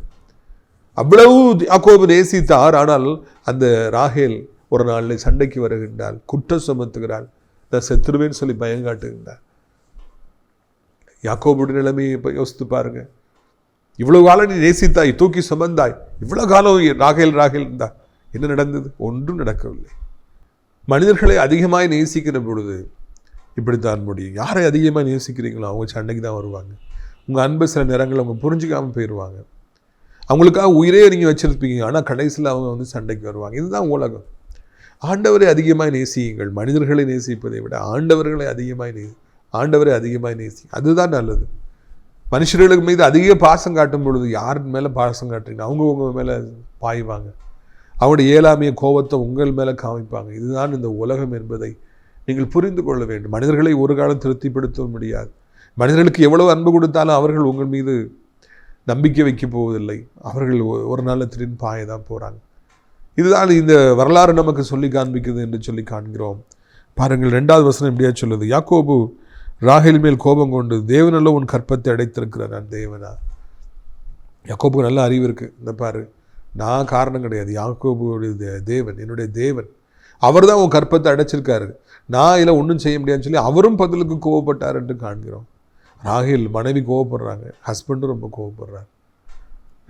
அவ்வளவு யாக்கோபு நேசித்தார். ஆனால் அந்த ராகேல் ஒரு நாளில் சண்டைக்கு வருகின்றாள், குற்றம் சுமத்துகிறாள், நான் செத்துருவேன்னு சொல்லி பயங்காட்டுகின்றாள். யாக்கோபுடைய நிலைமையை இப்போ யோசித்து பாருங்க. இவ்வளவு காலம் நீ நேசித்தாய், தூக்கி சுமந்தாய், இவ்வளோ காலம் ராகேல் இருந்தா என்ன நடந்தது? ஒன்றும் நடக்கவில்லை. மனிதர்களை அதிகமாய் நேசிக்கிற பொழுது இப்படித்தான் முடியும். யாரை அதிகமாக நேசிக்கிறீங்களோ அவங்க சண்டைக்கு தான் வருவாங்க. உங்கள் அன்பு சில நேரங்கள் அவங்க புரிஞ்சிக்காமல் போயிடுவாங்க. அவங்களுக்காக உயிரே நீங்கள் வச்சுருப்பீங்க, ஆனால் கடைசியில் அவங்க வந்து சண்டைக்கு வருவாங்க. இதுதான் உலகம். ஆண்டவரை அதிகமாக நேசியுங்கள். மனிதர்களை நேசிப்பதை விட ஆண்டவரை அதிகமாக நேசி. அதுதான் நல்லது. மனுஷர்களுக்கு மீது அதிக பாசம் காட்டும் பொழுது யார் மேலே பாசம் காட்டுறீங்க அவங்க உங்கள் மேலே பாய்வாங்க. அவங்களுடைய இயலாமைய கோபத்தை உங்கள் மேலே காமிப்பாங்க. இதுதான் இந்த உலகம் என்பதை நீங்கள் புரிந்து கொள்ள வேண்டும். மனிதர்களை ஒரு காலம் திருப்திப்படுத்த முடியாது. மனிதர்களுக்கு எவ்வளவு அன்பு கொடுத்தாலும் அவர்கள் உங்கள் மீது நம்பிக்கை வைக்க போவதில்லை. அவர்கள் ஒரு நாள் திடீர்னு பாய தான் போகிறாங்க. இதுதான் இந்த வரலாறு நமக்கு சொல்லி காண்பிக்குது என்று சொல்லி காண்கிறோம். பாருங்கள், 2வது வசனம் எப்படியா சொல்லுது, யாக்கோபு ராகேல் மேல் கோபம் கொண்டு தேவனல்ல உன் கற்பத்தை அடைத்திருக்கிறார், நான் தேவனா. யாக்கோபுக்கு நல்ல அறிவு இருக்குது. இந்த பாரு, நான் காரணம் கிடையாது, யாக்கோபுடைய தேவன் என்னுடைய தேவன், அவர் தான் உன் கற்பத்தை அடைச்சிருக்காரு, நான் இதில் ஒன்றும் செய்ய முடியாதுன்னு சொல்லி அவரும் பதிலுக்கு கோவப்பட்டார் என்று காண்கிறோம். ராகேல் மனைவி கோவப்படுறாங்க, ஹஸ்பண்டும் ரொம்ப கோவப்படுறாங்க.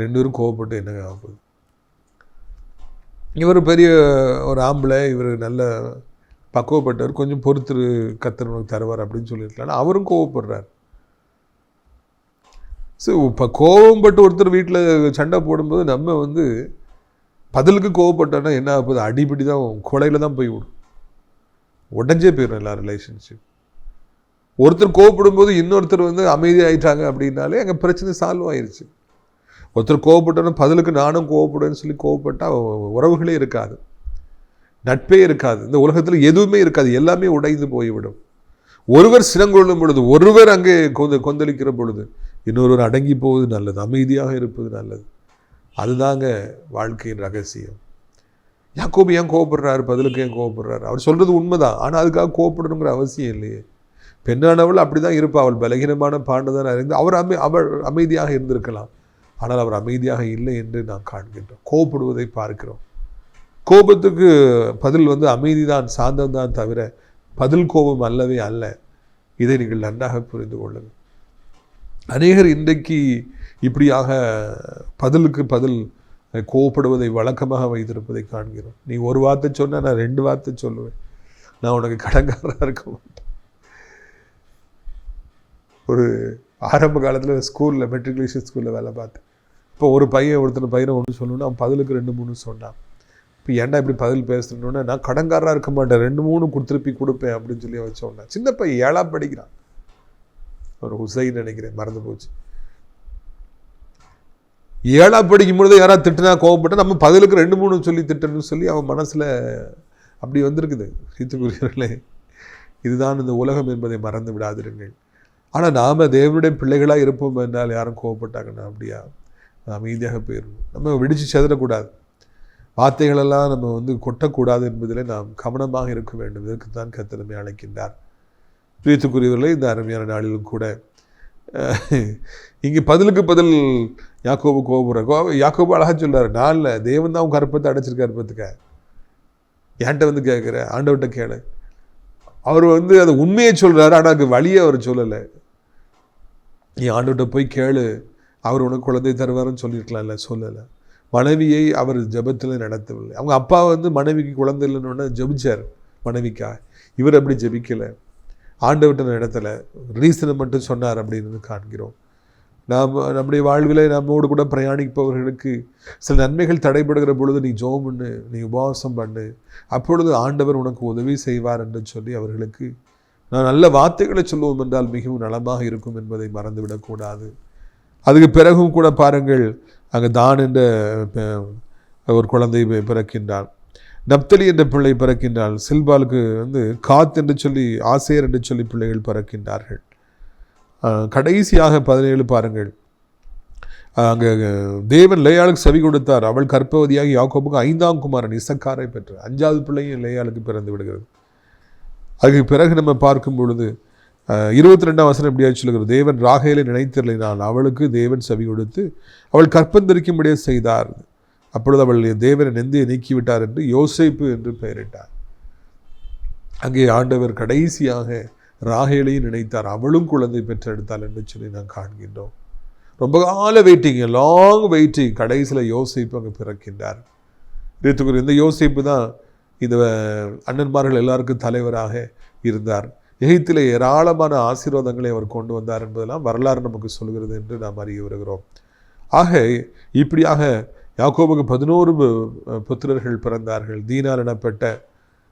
2 பேரும் கோவப்பட்டு என்ன ஆகுது. இவர் பெரிய ஒரு ஆம்பளை, இவர் நல்ல பக்குவப்பட்டவர், கொஞ்சம் பொறுத்து கர்த்தர் உனக்கு தருவார் அப்படின்னு சொல்லியிருக்கலாம். அவரும் கோவப்படுறார். ஸோ இப்போ கோவப்பட்டு ஒருத்தர் வீட்டில் சண்டை போடும்போது நம்ம வந்து பதிலுக்கு கோவப்பட்டோன்னா என்ன ஆகுது, அடிப்படி தான் கொலையில் தான் போய் விடும், உடஞ்சே போயிடும் எல்லா ரிலேஷன்ஷிப். ஒருத்தர் கோவப்படும்போது இன்னொருத்தர் வந்து அமைதியாகிட்டாங்க அப்படின்னாலே அங்கே பிரச்சனை சால்வ் ஆயிடுச்சு. ஒருத்தர் கோவப்பட்டோன்னா பதிலுக்கு நானும் கோவப்படுவேன்னு சொல்லி கோவப்பட்டால் உறவுகளே இருக்காது, நட்பே இருக்காது, இந்த உலகத்தில் எதுவுமே இருக்காது, எல்லாமே உடைந்து போய்விடும். ஒருவர் சினங்கொள்ளும் பொழுது, ஒருவர் அங்கே கொந்தளிக்கிற பொழுது இன்னொருவர் அடங்கி போவது நல்லது, அமைதியாக இருப்பது நல்லது. அதுதாங்க வாழ்க்கையின் ரகசியம். யாக்கோபு ஏன் கோவப்படுறாரு, பதிலுக்கு ஏன் கோவப்படுறாரு? அவர் சொல்கிறது உண்மைதான், ஆனால் அதுக்காக கோவப்படணுங்கிற அவசியம் இல்லையே. பெண்ணானவள் அப்படி தான் இருப்பாள், அவள் பலகீனமான பாண்டதான் அறிந்து அவள் அமைதியாக இருந்திருக்கலாம். ஆனால் அவர் அமைதியாக இல்லை என்று நாம் காண்கின்றோம், கோபப்படுவதை பார்க்கிறோம். கோபத்துக்கு பதில் வந்து அமைதிதான், சாந்தம்தான் தவிர பதில் கோபம் அல்லவே அல்ல. இதை நீங்கள் நன்றாக புரிந்து கொள்ளுங்கள். அநேகர் இன்றைக்கு இப்படியாக பதிலுக்கு பதில் கோவப்படுவதை வழக்கமாக வைத்திருப்பதை காண்கிறோம். நீ ஒரு வார்த்தை சொன்னால் நான் 2 வார்த்தை சொல்லுவேன், நான் உனக்கு கடங்காரராக இருக்க மாட்டேன். ஒரு ஆரம்ப காலத்தில் ஸ்கூலில், மெட்ரிகுலேஷன் ஸ்கூலில் வேலை பார்த்தேன். இப்போ ஒரு ஒருத்தர் பையனை ஒன்று சொல்லணும்னா அவன் பதிலுக்கு 2-3 சொன்னான். இப்போ ஏன்டா இப்படி பதில் பேசணுன்னா, நான் கடங்காரராக இருக்க மாட்டேன், 2-3 திருப்பி கொடுப்பேன் அப்படின்னு சொல்லி வச்சோன்னா. சின்ன பையன் 7ஆம் படிக்கிறான், ஒரு ஹுசைன் நினைக்கிறேன், மறந்து போச்சு. 7ஆம் படிக்கும் பொழுது யாராவது திட்டுனா கோவப்பட்டால் நம்ம பதிலுக்கு 2-3 சொல்லி திட்டணும்னு சொல்லி அவன் மனசில் அப்படி வந்திருக்குது. சீத்துக்குரியவர்களே, இதுதான் இந்த உலகம் என்பதை மறந்து விடாதிருங்கள். ஆனால் நாம் தேவனுடைய பிள்ளைகளாக இருப்போம் என்றால் யாரும் கோவப்பட்டாங்கன்னா அப்படியா அமைதியாக போயிடணும். நம்ம வெடித்து செதறக்கூடாது, வார்த்தைகளெல்லாம் நம்ம வந்து கொட்டக்கூடாது என்பதில் நாம் கவனமாக இருக்க வேண்டும். இதற்கு தான் கர்த்தர் அழைக்கின்றார். பிரியத்துக்குரியவர்களே, இந்த அருமையான நாளிலும் கூட இங்கே பதிலுக்கு பதில் யாக்கோபு கோபுற யாக்கோபு அழகாக சொல்கிறார், நான் இல்லை, தேவன் தான் உன் கற்பத்தை அடைச்சிருக்காரு, பார்த்துக்க, என்கிட்ட வந்து கேட்குற, ஆண்டவர்கிட்ட கேளு. அவர் வந்து அதை உண்மையை சொல்கிறாரு, ஆனால் அதுக்கு வழியை அவர் சொல்லலை. நீ ஆண்டவர்கிட்ட போய் கேளு, அவர் உனக்கு குழந்தை தருவாருன்னு சொல்லியிருக்கலாம்ல, சொல்லலை. மனைவியை அவர் ஜெபத்தில் நடத்தவில்லை. அவங்க அப்பா வந்து மனைவிக்கு குழந்தை இல்லைன்னு ஜெபிச்சார் மனைவிக்கா, இவர் அப்படி ஜெபிக்கலை, ஆண்டவர்கிட்ட நடத்தலை, ரீசனை மட்டும் சொன்னார் அப்படின்னு காண்கிறோம். நாம் நம்முடைய வாழ்வில் நம்மோடு கூட பிரயாணிப்பவர்களுக்கு சில நன்மைகள் தடைபடுகிற பொழுது நீ ஜெபம் பண்ணு, நீ உபவாசம் பண்ணு, அப்பொழுது ஆண்டவர் உனக்கு உதவி செய்வார் என்று சொல்லி அவர்களுக்கு நான் நல்ல வார்த்தைகளை சொல்லுவோம் என்றால் மிகவும் நலமாக இருக்கும் என்பதை மறந்துவிடக்கூடாது. அதுக்கு பிறகும் கூட பாருங்கள், அங்கே தான் என்ற ஒரு குழந்தை பிறக்கின்றான், நப்தலி என்ற பிள்ளை பிறக்கின்றாள், சில்பாலுக்கு வந்து காத் என்று சொல்லி, ஆசேர் என்று சொல்லி பிள்ளைகள் பிறக்கின்றார்கள். கடைசியாக 17 பாருங்கள், அங்கே தேவன் லேயாளுக்கு செவி கொடுத்தார், அவள் கர்ப்பவதியாகி யாக்கோபுக்கு 5ஆம் குமாரன் இசக்காரை பெற்றார். 5வது பிள்ளையும் லேயாளுக்கு பிறந்து விடுகிறது. அதுக்கு பிறகு நம்ம பார்க்கும் பொழுது 22ஆம் வசனம் எப்படியா சொல்லுகிறது, தேவன் ராகேலை நினைத்திருந்தால் அவளுக்கு தேவன் செவி கொடுத்து அவள் கற்பந்தரிக்கும்படியே செய்தார். அப்பொழுது அவள் தேவனை நெந்தியை நீக்கிவிட்டார் என்று யோசேப்பு என்று பெயரிட்டார். அங்கே ஆண்டவர் கடைசியாக ராகேலையும் நினைத்தார், அவளும் குழந்தை பெற்றெடுத்தாள் என்று சொல்லி நான் காண்கின்றோம். ரொம்ப கால வெயிட்டிங், லாங் வெயிட்டிங், கடைசியில் யோசேப்பு அங்கே பிறக்கின்றார். இந்த யோசேப்பு தான் இந்த அண்ணன்மார்கள் எல்லாருக்கும் தலைவராக இருந்தார். எகிப்திலே ஏராளமான ஆசீர்வாதங்களை அவர் கொண்டு வந்தார் என்பதெல்லாம் வரலாறு நமக்கு சொல்கிறது என்று நாம் அறிய வருகிறோம். ஆக இப்படியாக யாக்கோபுக்கு 11 புத்திரர்கள் பிறந்தார்கள். தீனார் எனப்பட்ட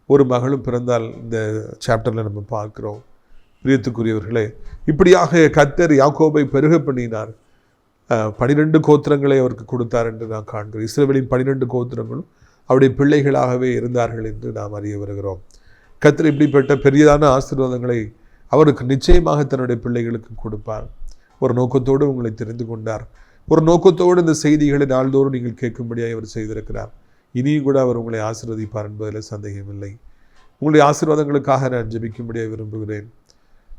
ஒரு மகளும் பிறந்தால் இந்த சாப்டரில் நம்ம பார்க்கிறோம். பிரியத்துக்குரியவர்களே, இப்படியாக கர்த்தர் யாக்கோபை பெருக பண்ணினார். 12 கோத்திரங்களை அவருக்கு கொடுத்தார் என்று நாம் காண்கிறோம். இஸ்ரவேலின் 12 கோத்திரங்களும் அவருடைய பிள்ளைகளாகவே இருந்தார்கள் என்று நாம் அறிய வருகிறோம். கர்த்தர் இப்படிப்பட்ட பெரியதான ஆசீர்வாதங்களை அவருக்கு நிச்சயமாக தன்னுடைய பிள்ளைகளுக்கு கொடுப்பார். ஒரு நோக்கத்தோடு உங்களை தெரிந்து கொண்டார். ஒரு நோக்கத்தோடு இந்த செய்திகளை நாள்தோறும் நீங்கள் கேட்கும்படியாக அவர் செய்திருக்கிறார். இனியும் கூட அவர் உங்களை ஆசீர்வதிப்பார் என்பதில் சந்தேகமில்லை. உங்களுடைய ஆசீர்வாதங்களுக்காக நான் ஜெபிக்கும்படியாக விரும்புகிறேன்.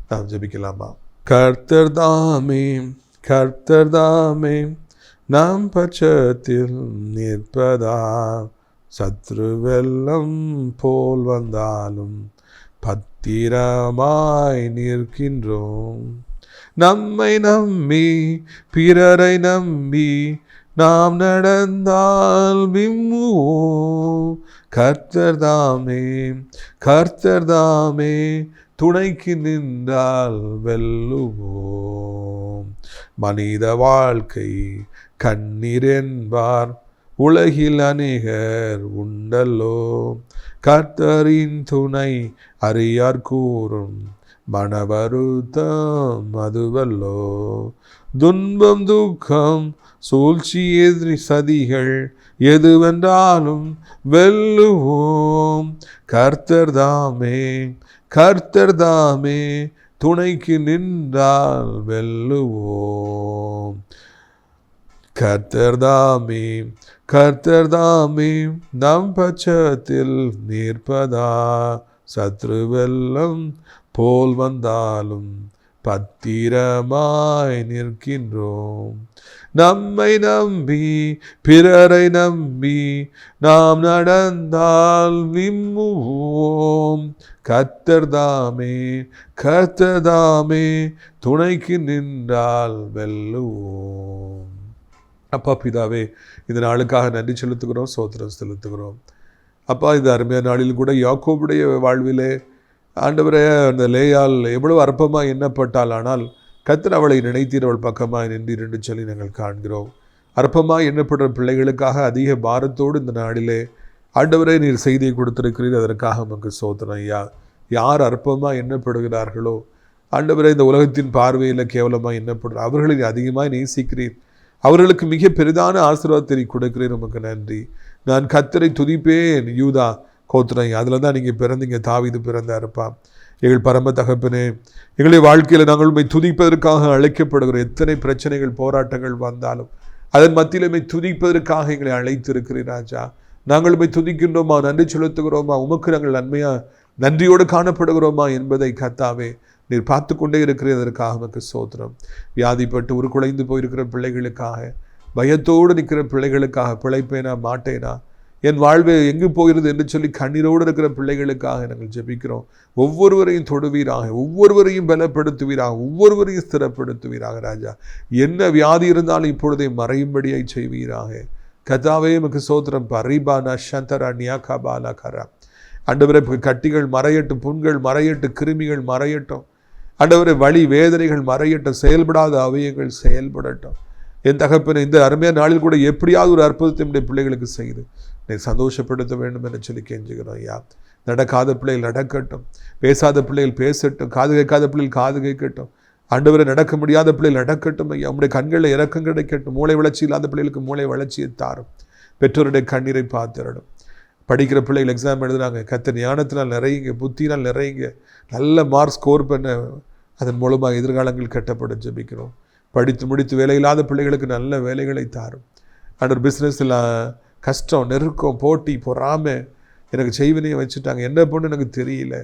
நாம் ஜெபிக்கலாமா? கர்த்தர் தாமே, கர்த்தர் தாமே நாம் பட்சத்தில் நிற்பதா, சத்ரு வெள்ளம் போல் வந்தாலும் பத்திரமாய் நிற்கின்றோம். நம்மை நம்பி பிறரை நம்பி நாம் நடந்தால் விம்முவோம். கர்த்தர் தாமே, கர்த்தர் தாமே துணைக்கு நின்றால் வெல்லுவோம். மனித வாழ்க்கை கண்ணீர் என்பார் உலகில் அநேகர் உண்டல்லோ. கர்த்தரின் துணை அறியார் கூறும் மனவருத்தம் அதுவல்லோ. துன்பம் துக்கம் சூழ்ச்சி எதிரி சதிகள் எதுவென்றாலும் வெல்லுவோம். கர்த்தர் தாமே, கர்த்தர் தாமே துணைக்கு நின்றால் வெல்லுவோம். கர்த்தர் தாமே, கர்த்தர் தாமே நம் பட்சத்தில் நிற்பதா, சத்ரு வெள்ளம் போல் வந்தாலும் பத்திரமாய் நிற்கின்றோம். நம்மை நம்பி பிறரை நம்பி நாம் நடந்தால் விம்முவோம். கர்த்தர் தாமே, கர்த்தர் தாமே துணைக்கு நின்றால் வெல்லுவோம். அப்பா பிதாவே, இந்த நாளுக்காக நன்றி செலுத்துகிறோம், சோத்திரம் செலுத்துகிறோம். அப்பா, இந்த அருமையான நாளில் கூட யாக்கோபுடைய வாழ்விலே ஆண்டவரே அந்த லேயால் எவ்வளவு அற்பமாக எண்ணப்பட்டால், ஆனால் கர்த்தர் அவளை நினைத்தீர், அவள் பக்கமாக நின்றீர் என்று சொல்லி நாங்கள் காண்கிறோம். அற்பமாக எண்ணப்படுற பிள்ளைகளுக்காக அதிக பாரத்தோடு இந்த நாளிலே ஆண்டவரே நீர் செய்தியை கொடுத்திருக்கிறீர். அதற்காக நமக்கு சோதனை. யார் அற்பமாக எண்ணப்படுகிறார்களோ ஆண்டவரே, இந்த உலகத்தின் பார்வையில் கேவலமாக எண்ணப்படுற அவர்களை அதிகமாக நேசிக்கிறீர். அவர்களுக்கு மிக பெரிதான ஆசீர்வாதத்தை கொடுக்கிறேன். நமக்கு நன்றி. நான் கர்த்தரை துதிப்பேன். யூதா கோத்திரம், அதில் தான் நீங்கள் பிறந்தீங்க. தாவீது பிறந்தாருப்பா. எங்கள் பரம தகப்பனே, எங்களுடைய வாழ்க்கையில் நாங்கள் உண்மை துதிப்பதற்காக அழைக்கப்படுகிறோம். எத்தனை பிரச்சனைகள் போராட்டங்கள் வந்தாலும் அதன் மத்தியில் உண்மை துதிப்பதற்காக எங்களை அழைத்திருக்கிறேன் ராஜா. நாங்கள் உண்மை துதிக்கின்றோமா, நன்றி செலுத்துகிறோமா, உமக்கு நாங்கள் நன்மையாக நன்றியோடு காணப்படுகிறோமா என்பதை கர்த்தாவே நீர் பார்த்து கொண்டே இருக்கிறதற்காக நமக்கு சோத்திரம். வியாதிப்பட்டு உருக்குலைந்து போயிருக்கிற பிள்ளைகளுக்காக, பயத்தோடு நிற்கிற பிள்ளைகளுக்காக, பிழைப்பேனா மாட்டேனா, என் வாழ்வு எங்கு போகிறது என்று சொல்லி கண்ணீரோடு இருக்கிற பிள்ளைகளுக்காக நாங்கள் ஜெபிக்கிறோம். ஒவ்வொருவரையும் தொடுவீராக, ஒவ்வொருவரையும் பலப்படுத்துவீராக, ஒவ்வொருவரையும் ஸ்திரப்படுத்துவீராக ராஜா. என்ன வியாதி இருந்தாலும் இப்பொழுதே மறையும்படியை செய்வீராக. கர்த்தாவே நமக்கு சோத்திரம். பரிபானா சந்தரா நியாகாபாலா கரா. ஆண்டவரே, கட்டிகள் மறையட்டும், புண்கள் மறையட்டும், கிருமிகள் மறையட்டும். ஆண்டவரே, வலி வேதனைகள் மறையட்டும், செயல்படாத அவயங்கள் செயல்படட்டும். என் தகப்பனை, இந்த அருமையான நாளில் கூட எப்படியாவது ஒரு அற்புதத்தை நம்முடைய பிள்ளைகளுக்கு செய்து நீ சந்தோஷப்படுத்த வேண்டும் என்று சொல்லி கெஞ்சுகிறோம். நடக்காத பிள்ளைகள் நடக்கட்டும், பேசாத பிள்ளைகள் பேசட்டும், காது கேட்காத பிள்ளைகள் காது கேட்கட்டும். ஆண்டவரை, நடக்க முடியாத பிள்ளைகள் நடக்கட்டும் ஐயா. உங்களுடைய கண்களில் இறக்கம் கிடைக்கட்டும். மூளை வளர்ச்சி இல்லாத பிள்ளைகளுக்கு மூளை வளர்ச்சியை தாரும். பெற்றோருடைய கண்ணீரை பார்த்திடணும். படிக்கிற பிள்ளைகள் எக்ஸாம் எழுதுனாங்க, கர்த்தர் ஞானத்தினால் நிறையுங்க, புத்தினால் நிறையுங்க, நல்ல மார்க் ஸ்கோர் பண்ண, அதன் மூலமாக எதிர்காலங்கள் கட்டப்பட ஜெபிக்கிறோம். படித்து முடித்து வேலையில்லாத பிள்ளைகளுக்கு நல்ல வேலைகளை தாரும். ஆண்டவர், பிஸ்னஸில் கஷ்டம், நெருக்கம், போட்டி, பொறாமை எனக்கு செய்வினையை வச்சுட்டாங்க, என்ன பண்ணு எனக்கு தெரியல,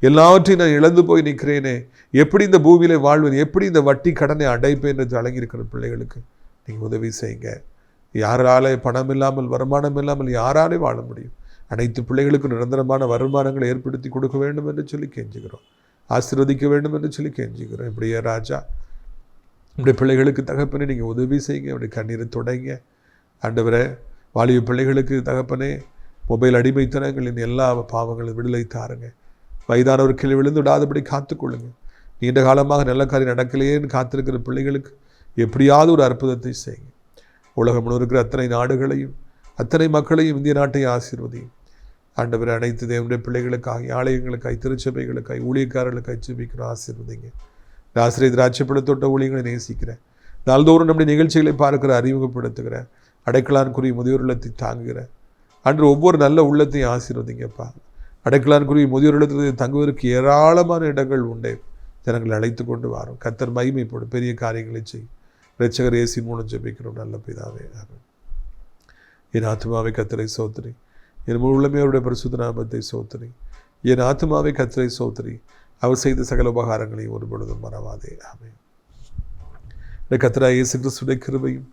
எல்லாவற்றையும் நான் இழந்து போய் நிற்கிறேனே, எப்படி இந்த பூமியிலே வாழ்வேன், எப்படி இந்த வட்டி கடனை அடைப்பேன் என்று அடங்கியிருக்கிற பிள்ளைகளுக்கு நீங்கள் உதவி செய்யுங்க. யாராலே பணம் இல்லாமல், வருமானம் இல்லாமல் யாராலே வாழ முடியும்? அனைத்து பிள்ளைகளுக்கும் நிரந்தரமான வருமானங்களை ஏற்படுத்தி கொடுக்க வேண்டும் என்று சொல்லி கெஞ்சுகிறோம். ஆசீர்வதிக்க வேண்டும் என்று சொல்லி கெஞ்சுகிறோம். இப்படியே ராஜா, நம்முடைய பிள்ளைகளுக்கு தகப்பனே நீங்கள் உதவி செய்யுங்க. அப்படி கண்ணீரை தொடங்க ஆண்டவரே. வாலிப பிள்ளைகளுக்கு தகப்பனே, மொபைல் அடிமைத்தனங்களின் எல்லா பாவங்களும் விடுதலை தாருங்க. வயதானவர்களை விழுந்து விடாதபடி காத்துக்கொள்ளுங்க. நீண்ட காலமாக நல்ல காரியம் நடக்கலையேன்னு காத்திருக்கிற பிள்ளைகளுக்கு எப்படியாவது ஒரு அற்புதத்தை செய்யுங்க. உலகம் முழுவதும் இருக்கிற அத்தனை நாடுகளையும் அத்தனை மக்களையும் இந்திய நாட்டையும் ஆசீர்வதியும். ஆண்டவர் அனைத்து தேவனுடைய பிள்ளைகளுக்காக, ஆலயங்களுக்காய், திருச்சபைகளுக்காய், ஊழியக்காரர்களுக்காய் ஜெபிக்கிற ஆசீர்வதிங்க. ஆசிரியர் திராட்சைப்பழத்தோட்ட ஊழியங்களை நேசிக்கிறேன். நாள்தோறும் நம்முடைய நிகழ்ச்சிகளை பார்க்கிற, அறிமுகப்படுத்துகிறேன். அடைக்கலான்குரிய முதியோர் இல்லத்தை தாங்குகிறேன். அன்று ஒவ்வொரு நல்ல உள்ளத்தையும் ஆசீர்வதிங்கப்பா. அடைக்கலான்குரிய முதியோர் இல்லத்தில் தங்குவதற்கு ஏராளமான இடங்கள் உண்டே. ஜனங்களை அழைத்து கொண்டு வரும். கர்த்தர் மகிமைப்படும், பெரிய காரியங்களை செய்யும். இரட்சகர் இயேசு மூலம் ஜெபிக்கிறோம் நல்ல பிதாவே. என் ஆத்துமாவை கர்த்தரை சோத்திரி, என் முழு உள்ளமே அவருடைய பரிசுத்த நாமத்தை சோத்திரி. என் ஆத்துமாவை கர்த்தரை சோத்திரி, அவர் செய்த சகல உபகாரங்களையும் ஒரு பொழுதும் மறவாதே. ஆமென். கர்த்தராகிய இயேசு கிறிஸ்துவின் கிருபையும்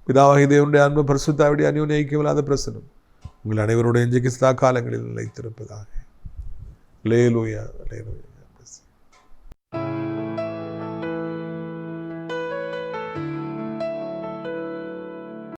பிதாவாகிய தேவனுடைய அன்பு பரிசுத்தாவிடைய அந்யோன்ய ஐக்கியமில்லாத பிரசன்னம் உங்கள் அனைவருடைய இன்றைக்கு சதா காலங்களில் நிலைத்திருப்பதாக. அல்லேலூயா, அல்லேலூயா.